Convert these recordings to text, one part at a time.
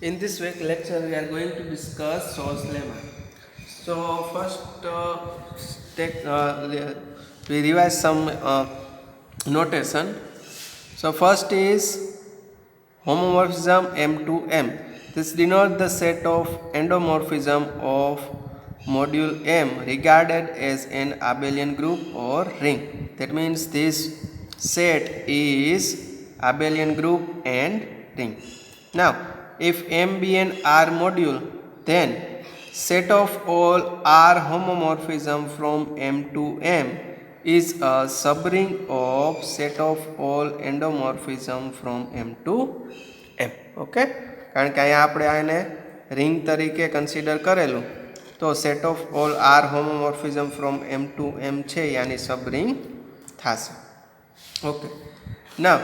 In this week lecture, we are going to discuss source lemma. So first, we revise some notation. So first is homomorphism M to M. This denotes the set of endomorphism of module M regarded as an abelian group or ring. That means this set is abelian group and ring. Now, if M be an R module, then set of all R homomorphism from M to M is a subring of set of all endomorphism from M to M. Okay, કારણ કે અહીંયા આપણે આને ring તરીકે consider કરેલું, તો set of all R homomorphism from M to M છે યાની સબરિંગ થશે. Okay, now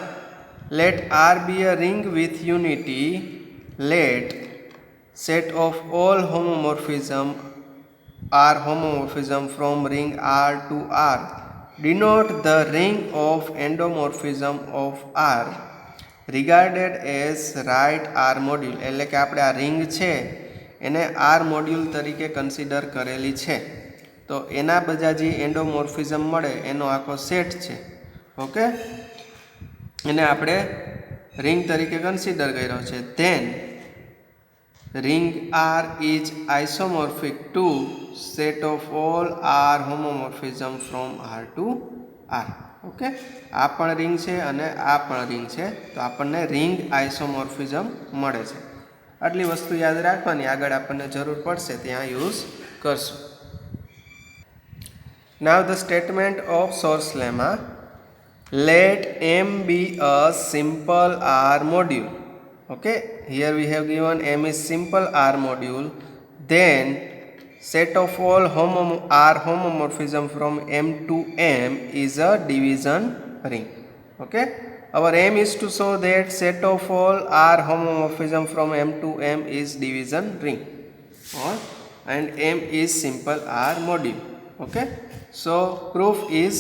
let R be a ring with unity. Let set of all homomorphism R homomorphism from ring R to R denote the ring of endomorphism of R regarded as right R module. એટલે કે આપણે આ ring છે એને R module તરીકે consider કરેલી છે, તો એના બધા જે એન્ડોમોર્ફિઝમ મળે એનો આખો સેટ છે. ઓકે, એને આપણે રિંગ તરીકે કન્સિડર કર્યો છે. Then ring R is isomorphic to set of all R homomorphism from R to R. Okay, આ પણ રિંગ છે અને આ પણ રિંગ છે, તો આપણને રિંગ આઇસોમોર્ફિઝમ મળે છે. આટલી વસ્તુ યાદ રાખવાની, આગળ આપણને જરૂર પડશે ત્યાં યુઝ કરશું. Now the statement of source lemma. Let M be a simple R module. Okay, here we have given M is simple R module. Then set of all R homomorphism from M to M is a division ring. Okay, our aim is to show that set of all R homomorphism from M to M is division ring, and M is simple R module. Okay, so proof is,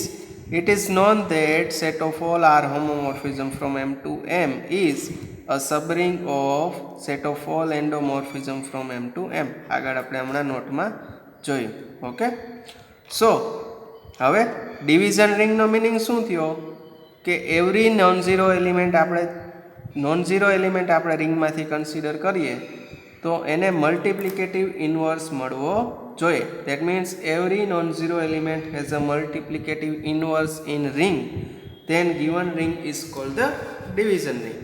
it is known that set of all R homomorphism from M to M is a subring of set of all endomorphism from M to M. આગળ આપણે હમણાં નોટમાં જોયું. Okay, સો હવે division રિંગનો meaning શું થયો કે every non zero element આપણે રિંગમાંથી કન્સિડર કરીએ તો એને મલ્ટિપ્લિકેટિવ ઇન્વર્સ મળવો જોઈએ. That means every non-zero element has a multiplicative inverse in ring, then given ring is called the division ring.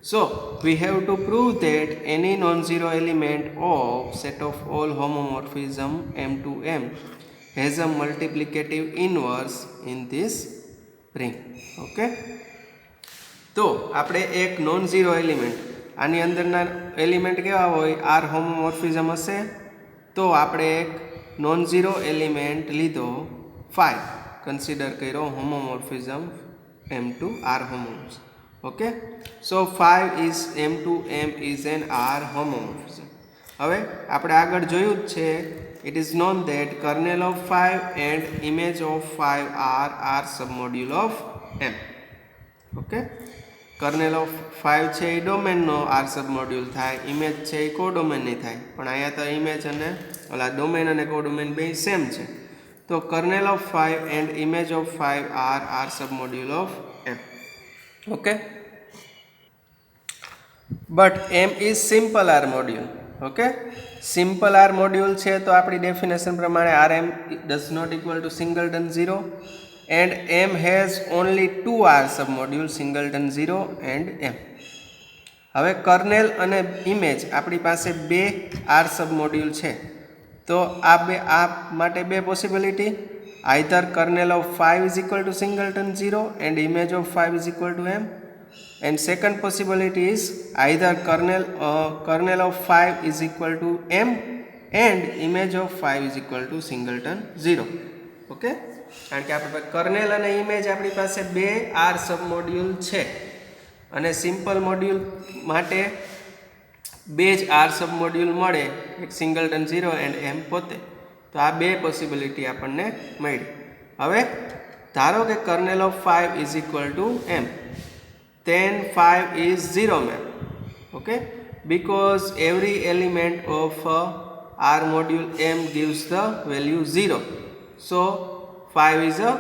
So we have to prove that any non-zero element of set of all homomorphism M to M has a multiplicative inverse in this ring. Okay, તો આપણે એક non zero element, આની અંદરના element કેવા હોય, R હોમોમોર્ફિઝમ હશે, તો આપણે એક નોન ઝીરો એલિમેન્ટ લીધો 5 કન્સિડર કર્યો હોમોમોર્ફિઝમ M to R homomorphism. Okay, so 5 is M to M is an R homomorphism. હવે આપણે આગળ જોયું જ છે, it is known that kernel of 5 and image of 5 are R submodule of M. Okay, kernel of 5 છે એ ડોમેનનો R submodule થાય, image છે એ કોડોમેનની થાય, પણ અહીંયા તો ઇમેજ અને ઓલા ડોમેન અને કોડોમેન બે સેમ છે, તો kernel of 5 and image of 5 are R submodule of M. Okay, but M is simple R module. Okay, simple R module છે તો આપણી ડેફિનેશન પ્રમાણે R M does not equal to singleton 0 and M has only 2 R submodule, singleton 0 and M. હવે kernel અને image આપણી પાસે બે R submodule છે, તો આ માટે બે possibility, either kernel of 5 is equal to singleton 0 and image of 5 is equal to M, and second possibility is either kernel of 5 is equal to M and image of 5 is equal to singleton 0. Okay, કારણ કે આપણે kernel અને image આપણી પાસે બે R submodule છે, અને simple module માટે બે જ આર સબમોડ્યુલ મળે, એક સિંગલટન 0 એન્ડ એમ પોતે, તો આ બે પોસિબિલિટી આપણને મળી. હવે ધારો કે kernel of 5 is equal to M, then 5 is 0 map. Okay, because every element of R module M gives the value 0. So 5 is a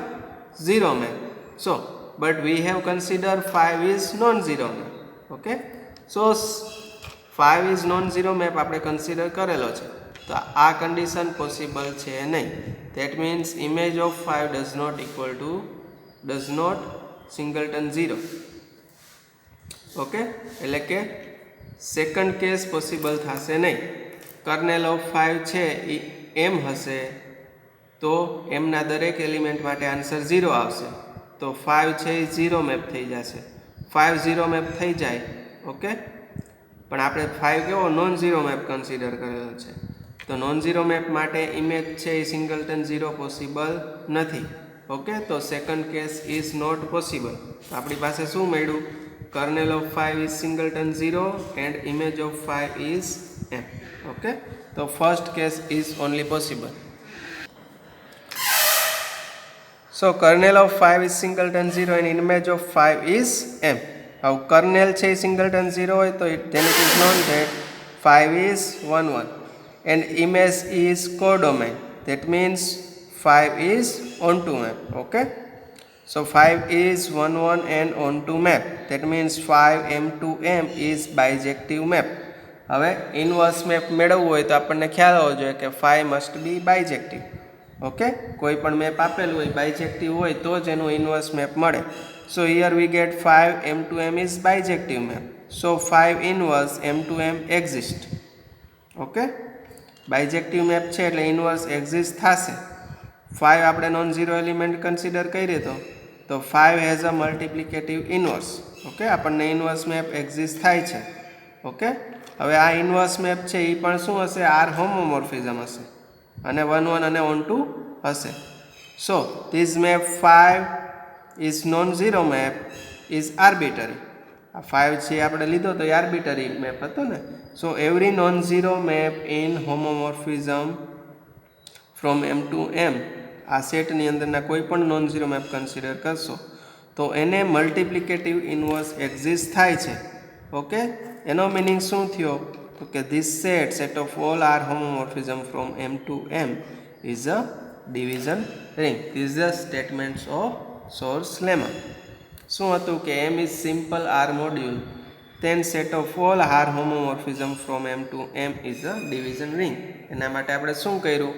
0 map. So but we have considered 5 is non-zero map. Okay, so 5 is non-zero map આપણે consider કરેલો છે, તો આ condition possible છે નહીં. That means image of 5 does not singleton 0. Okay, એટલે કે second case possible થશે નહીં. કર્નેલ ઓફ 5 છે એ એમ હશે તો એમના દરેક એલિમેન્ટ માટે આન્સર 0 આવશે. તો 5 છે એ 0 મેપ થઈ જશે. 5 0 મેપ થઈ જાય. ઓકે, પણ આપણે 5 કેવો નોન ઝીરો મેપ કન્સિડર કરેલો છે, તો નોન ઝીરો મેપ માટે ઇમેજ છે એ સિંગલટન 0 પોસિબલ નથી. ઓકે, તો second case is not possible. તો આપણી પાસે શું મળ્યું? Kernel of 5 is singleton 0 and image of 5 is M. Okay, તો first case is only possible. So kernel of 5 is singleton 0 and image of 5 is M. Now kernel છે singleton 0 હોય તો then it is known that 5 is 1 1 and image is codomain. That means 5 is onto map. Okay, so 5 is 1 1 and onto map. That means 5 M to M is bijective map. હવે inverse map મેળવવું હોય તો આપણને ખ્યાલ હોવો જોઈએ કે 5 must be બાયજેક્ટિવ. Okay, કોઈ પણ મેપ આપેલું હોય બાયજેક્ટિવ હોય તો જ એનું ઇન્વર્સ મેપ મળે. So here we get 5 M to M is bijective map. So 5 inverse M to M exist. Okay, bijective map છે એટલે ઇન્વર્સ એક્ઝિસ્ટ થશે. 5 આપણે નોન ઝીરો એલિમેન્ટ કન્સિડર કરીએ તો 5 has a multiplicative inverse. Okay, આપણને inverse map exist થાય છે. Okay, હવે આ ઇન્વર્સ મેપ છે એ પણ શું હશે? આર હોમોમોર્ફિઝમ હશે અને 1 1 અને ઓન ટુ હશે. So this map 5 is known zero map is arbitrary. આ 5 છે આપણે લીધો તો એ આર્બિટરી મેપ હતો ને. So every non zero map in homomorphism from M to M, આ સેટની અંદરના કોઈ પણ નોન ઝીરો મેપ કન્સિડર કરશો તો એને મલ્ટિપ્લિકેટિવ ઇન્વર્સ એક્ઝિસ્ટ થાય છે. ઓકે, એનો મિનિંગ શું થયો? તો કે this set of all R homomorphism from M to M is a division ring. This the statements of Schur's lemma. શું હતું કે M is simple R module, then set of all R homomorphism from M to M is a division ring. એના માટે આપણે શું કર્યું?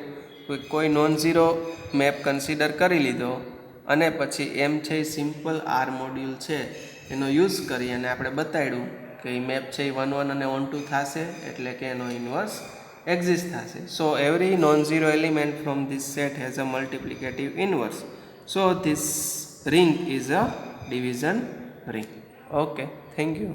કોઈ non zero map consider કરી લીધો અને પછી M છે એ સિમ્પલ આર મોડ્યુલ છે એનો યુઝ કરી અને આપણે બતાવ્યું કે એ મેપ છે એ 1 1 અને ઓન ટુ થશે એટલે કે એનો ઇન્વર્સ એક્ઝિસ્ટ થશે. So every non zero element from this set has a multiplicative inverse. So this ring is a division ring. Okay, thank you.